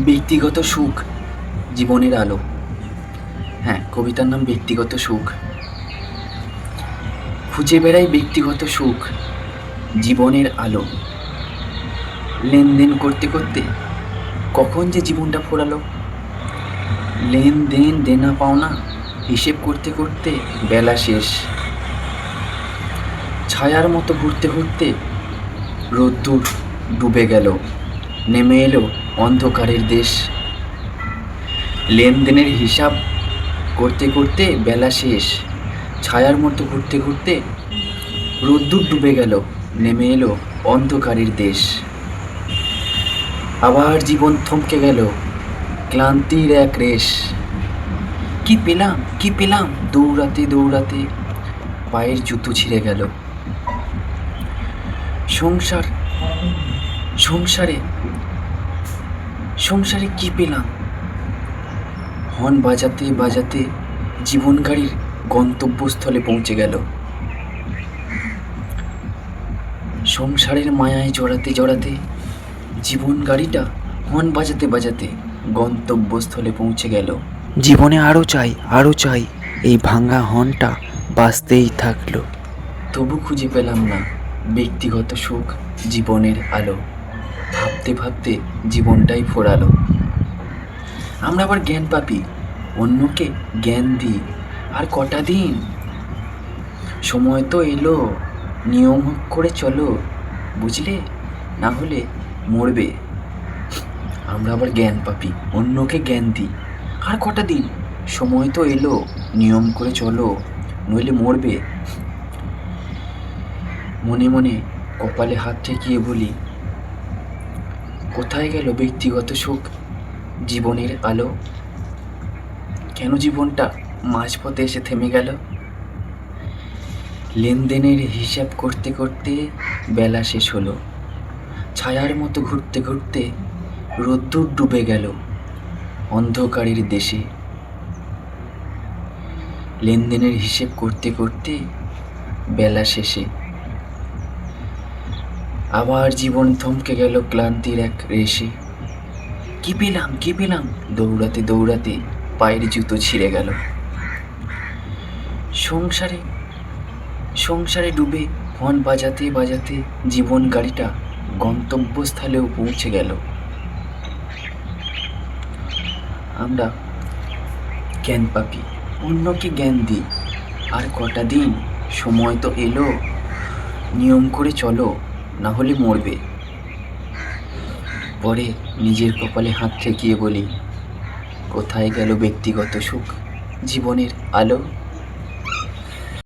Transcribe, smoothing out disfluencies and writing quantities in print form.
ব্যক্তিগত সুখ জীবনের আলো। হ্যাঁ, কবিতার নাম ব্যক্তিগত সুখ। খুঁজে বেড়াই ব্যক্তিগত সুখ জীবনের আলো। লেনদেন করতে করতে কখন যে জীবনটা ফোরালো। লেনদেন দেনা পাওনা হিসেব করতে করতে বেলা শেষ। ছায়ার মতো ঘুরতে ঘুরতে রোদ্দুর ডুবে গেল, নেমে এলো অন্ধকারের দেশ। লেনদেনের হিসাব করতে করতে বেলা শেষ। ছায়ার মতো ঘুরতে ঘুরতে রোদ্দুর ডুবে গেল, নেমে এলো অন্ধকারের দেশ। আবার জীবন থমকে গেল, ক্লান্তির এক রেশ। কি পেলাম দৌড়াতে দৌড়াতে, পায়ের জুতো ছিঁড়ে গেল। সংসার সংসারে সংসারে কি পেলাম? হর্ন বাজাতে বাজাতে জীবন গাড়ির গন্তব্যস্থলে পৌঁছে গেল। সংসারের মায়ায় জড়াতে জড়াতে জীবন গাড়িটা হর্ন বাজাতে বাজাতে গন্তব্যস্থলে পৌঁছে গেল। জীবনে আরও চাই, এই ভাঙা হর্নটা বাজতেই থাকলো। তবু খুঁজে পেলাম না ব্যক্তিগত সুখ জীবনের আলো। ভাবতে ভাবতে জীবনটাই ফোরালো। আমরা আবার জ্ঞান পাপি, অন্যকে জ্ঞান দিই। আর কটা দিন, সময় তো এলো, নিয়ম করে চলো, বুঝলে, না হলে মরবে। আমরা আবার জ্ঞান পাপি, অন্যকে জ্ঞান দিই। আর কটা দিন, সময় তো এলো, নিয়ম করে চলো, নইলে মরবে। মনে মনে কপালে হাত ঠেকিয়ে বলি, কোথায় গেল ব্যক্তিগত সুখ জীবনের আলো? কেন জীবনটা মাঝপথে এসে থেমে গেল? লেনদেনের হিসাব করতে করতে বেলা শেষ হলো। ছায়ার মতো ঘুরতে ঘুরতে রোদ্দুর ডুবে গেল অন্ধকারের দেশে। লেনদেনের হিসেব করতে করতে বেলা শেষে আবার জীবন থমকে গেল ক্লান্তির এক রেশে। কি পেলাম দৌড়াতে দৌড়াতে পায়ের জুতো ছিঁড়ে গেল। সংসারে ডুবে হর্ন বাজাতে বাজাতে জীবন গাড়িটা গন্তব্যস্থলেও পৌঁছে গেল। আমরা জ্ঞান পাপি, অন্যকে জ্ঞান দিই। আর কটা দিন, সময় তো এলো, নিয়ম করে চলো, না হলে মরবে। পরে নিজের কপালে হাত ঠেকিয়ে বলি, কোথায় গেল ব্যক্তিগত সুখ জীবনের আলো?